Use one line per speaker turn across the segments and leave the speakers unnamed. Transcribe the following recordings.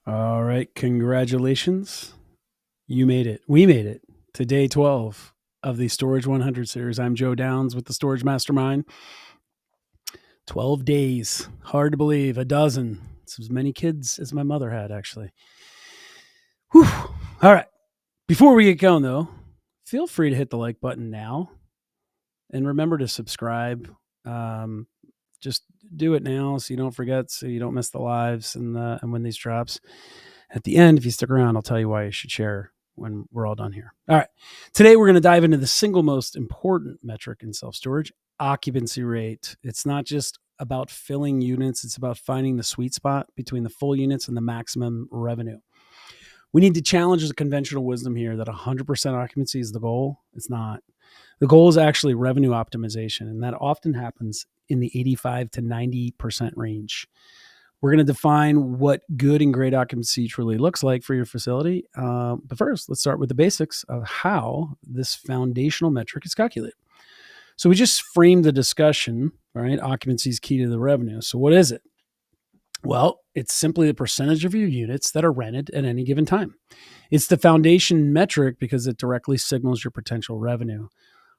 All right. Congratulations. You made it. We made it to day 12 of the Storage 100 series. I'm Joe Downs with the Storage Mastermind. 12 days. Hard to believe. A dozen. It's as many kids as my mother had, actually. Whew. All right. Before we get going, though, feel free to hit the like button now. And remember to subscribe. Just do it now so you don't forget, so you don't miss the lives and when these drops. At the end, if you stick around, I'll tell you why you should share when we're all done here. All right. Today, we're going to dive into the single most important metric in self-storage, occupancy rate. It's not just about filling units. It's about finding the sweet spot between the full units and the maximum revenue. We need to challenge the conventional wisdom here that 100% occupancy is the goal. It's not. The goal is actually revenue optimization, and that often happens in the 85 to 90% range. We're going to define what good and great occupancy truly looks like for your facility. But first, let's start with the basics of how this foundational metric is calculated. So we just framed the discussion, right? Occupancy is key to the revenue. So what is it? Well, it's simply the percentage of your units that are rented at any given time. It's the foundation metric because it directly signals your potential revenue.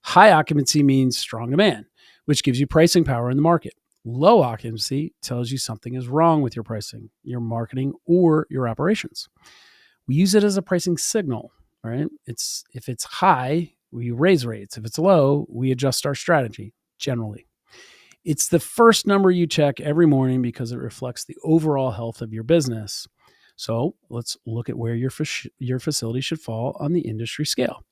High occupancy means strong demand, which gives you pricing power in the market. Low occupancy tells you something is wrong with your pricing, your marketing, or your operations. We use it as a pricing signal, right? If it's high, we raise rates. If it's low, we adjust our strategy generally. It's the first number you check every morning because it reflects the overall health of your business. So let's look at where your facility should fall on the industry scale.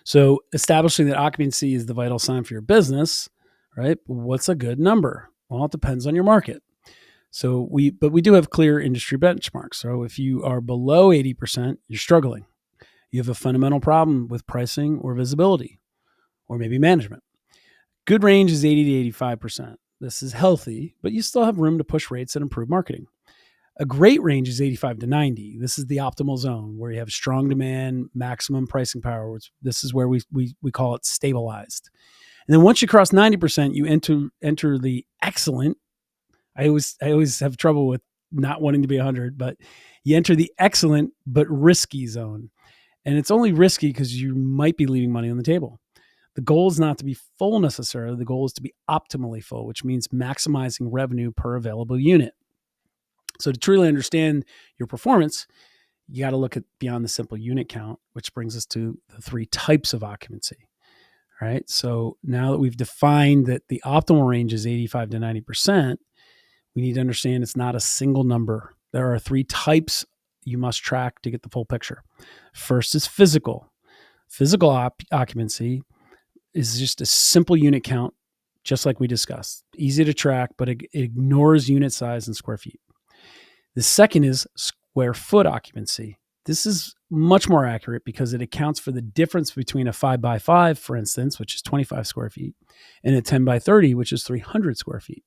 So establishing that occupancy is the vital sign for your business, right? What's a good number? Well, it depends on your market. But we do have clear industry benchmarks. So if you are below 80%, you're struggling. You have a fundamental problem with pricing or visibility, or maybe management. Good range is 80 to 85%. This is healthy, but you still have room to push rates and improve marketing. A great range is 85 to 90. This is the optimal zone where you have strong demand, maximum pricing power. This is where we call it stabilized. And then once you cross 90%, you enter the excellent. I always have trouble with not wanting to be 100, but you enter the excellent but risky zone. And it's only risky because you might be leaving money on the table. The goal is not to be full necessarily. The goal is to be optimally full, which means maximizing revenue per available unit. So to truly understand your performance, you got to look at beyond the simple unit count, which brings us to the three types of occupancy. All right. So now that we've defined that the optimal range is 85 to 90%, we need to understand it's not a single number. There are three types you must track to get the full picture. First is physical. Physical occupancy is just a simple unit count, just like we discussed. Easy to track, but it ignores unit size and square feet. The second is square foot occupancy. This is much more accurate because it accounts for the difference between a 5 by 5, for instance, which is 25 square feet, and a 10 by 30, which is 300 square feet.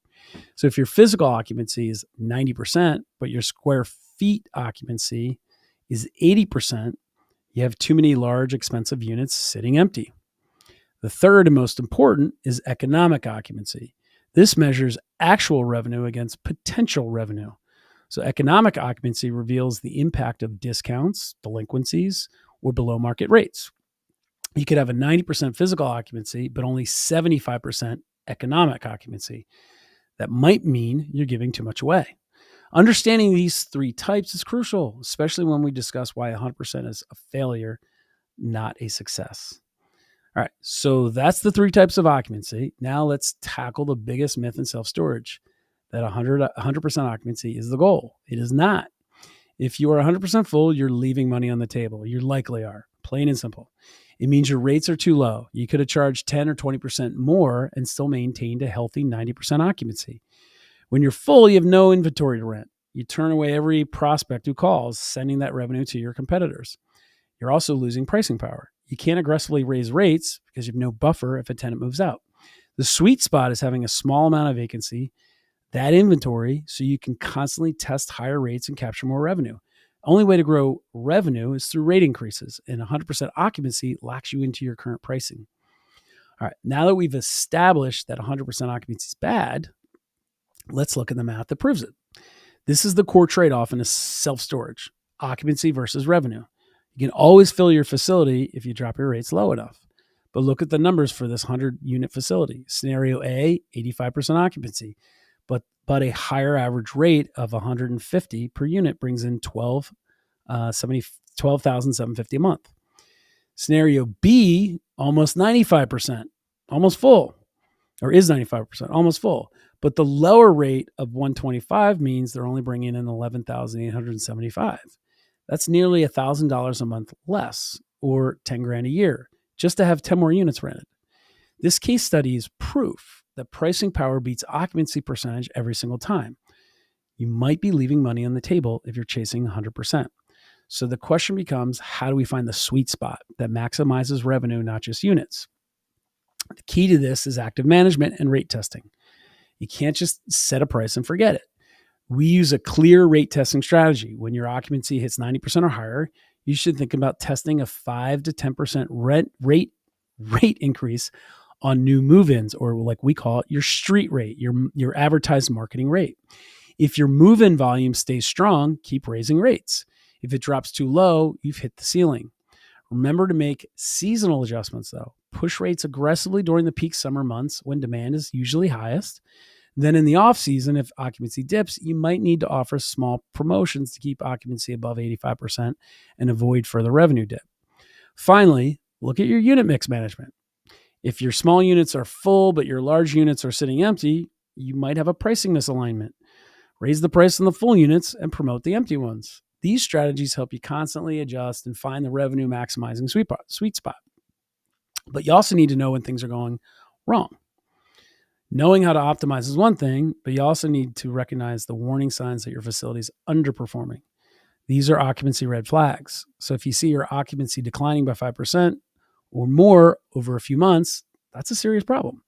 So if your physical occupancy is 90%, but your square feet occupancy is 80%, you have too many large, expensive units sitting empty. The third and most important is economic occupancy. This measures actual revenue against potential revenue. So economic occupancy reveals the impact of discounts, delinquencies, or below market rates. You could have a 90% physical occupancy, but only 75% economic occupancy. That might mean you're giving too much away. Understanding these three types is crucial, especially when we discuss why 100% is a failure, not a success. All right, so that's the three types of occupancy. Now let's tackle the biggest myth in self-storage, that 100% occupancy is the goal. It is not. If you are 100% full, you're leaving money on the table. You likely are, plain and simple. It means your rates are too low. You could have charged 10 or 20% more and still maintained a healthy 90% occupancy. When you're full, you have no inventory to rent. You turn away every prospect who calls, sending that revenue to your competitors. You're also losing pricing power. You can't aggressively raise rates because you have no buffer if a tenant moves out. The sweet spot is having a small amount of vacancy, that inventory, so you can constantly test higher rates and capture more revenue. Only way to grow revenue is through rate increases, and 100% occupancy locks you into your current pricing. All right, now that we've established that 100% occupancy is bad, let's look at the math that proves it. This is the core trade-off in a self-storage: occupancy versus revenue. You can always fill your facility if you drop your rates low enough. But look at the numbers for this 100-unit facility. Scenario A, 85% occupancy, but a higher average rate of 150 per unit brings in $12,750 a month. Scenario B, almost 95%, almost full, or is 95%, almost full. But the lower rate of 125 means they're only bringing in $11,875. That's nearly $1,000 a month less, or 10 grand a year, just to have 10 more units rented. This case study is proof that pricing power beats occupancy percentage every single time. You might be leaving money on the table if you're chasing 100%. So the question becomes, how do we find the sweet spot that maximizes revenue, not just units? The key to this is active management and rate testing. You can't just set a price and forget it. We use a clear rate testing strategy. When your occupancy hits 90% or higher, you should think about testing a 5 to 10% rate increase on new move-ins, or like we call it, your street rate, your advertised marketing rate. If your move-in volume stays strong, keep raising rates. If it drops too low, you've hit the ceiling. Remember to make seasonal adjustments, though. Push rates aggressively during the peak summer months when demand is usually highest. Then in the off season, if occupancy dips, you might need to offer small promotions to keep occupancy above 85% and avoid further revenue dip. Finally, look at your unit mix management. If your small units are full, but your large units are sitting empty, you might have a pricing misalignment. Raise the price on the full units and promote the empty ones. These strategies help you constantly adjust and find the revenue maximizing sweet spot. But you also need to know when things are going wrong. Knowing how to optimize is one thing, but you also need to recognize the warning signs that your facility is underperforming. These are occupancy red flags. So if you see your occupancy declining by 5% or more over a few months, that's a serious problem.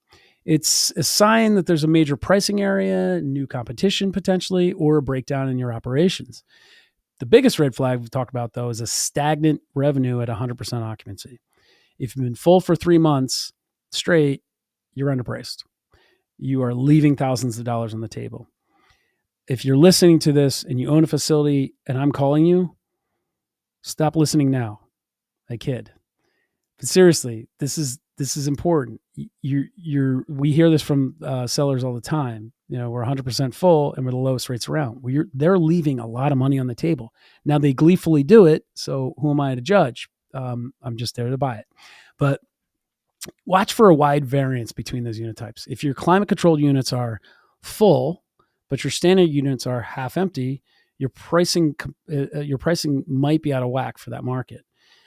It's a sign that there's a major pricing area, new competition potentially, or a breakdown in your operations. The biggest red flag we've talked about, though, is a stagnant revenue at 100% occupancy. If you've been full for 3 months straight, you're underpriced. You are leaving thousands of dollars on the table. If you're listening to this and you own a facility and I'm calling you, stop listening now. I kid. But seriously, this is important. We hear this from sellers all the time. You know, we're 100% full and we're the lowest rates around. They're leaving a lot of money on the table. Now they gleefully do it. So who am I to judge? I'm just there to buy it. But watch for a wide variance between those unit types. If your climate controlled units are full, but your standard units are half empty, your pricing might be out of whack for that market.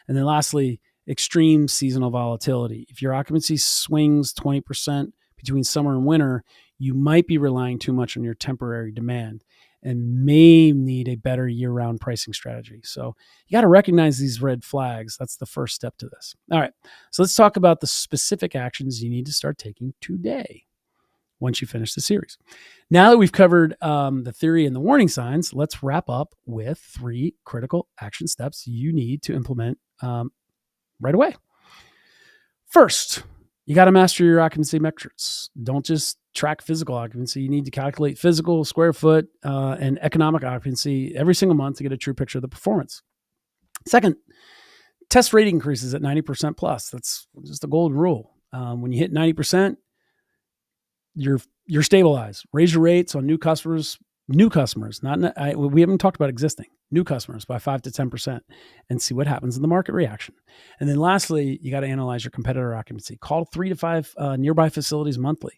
And then lastly, extreme seasonal volatility. If your occupancy swings 20% between summer and winter, you might be relying too much on your temporary demand and may need a better year-round pricing strategy. So you got to recognize these red flags. That's the first step to this. All right, so let's talk about the specific actions you need to start taking today once you finish the series. Now that we've covered the theory and the warning signs, let's wrap up with 3 critical action steps you need to implement right away. First, you got to master your occupancy metrics. Don't just track physical occupancy. You need to calculate physical, square foot, and economic occupancy every single month to get a true picture of the performance. Second, test rate increases at 90% plus. That's just a golden rule. When you hit 90%, you're stabilized. Raise your rates on new customers. We haven't talked about existing. New customers by 5 to 10% and see what happens in the market reaction. And then lastly, you got to analyze your competitor occupancy. Call 3 to 5 nearby facilities monthly.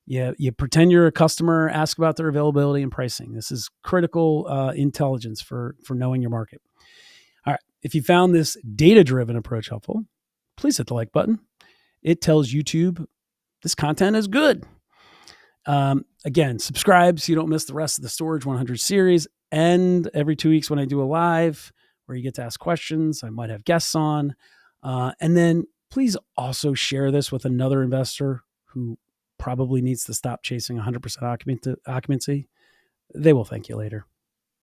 You pretend you're a customer, ask about their availability and pricing. This is critical intelligence for knowing your market. All right. If you found this data-driven approach helpful, please hit the like button. It tells YouTube this content is good. Again, subscribe so you don't miss the rest of the Storage 100 series. And every 2 weeks when I do a live where you get to ask questions, I might have guests on. And then please also share this with another investor who probably needs to stop chasing 100% occupancy. They will thank you later.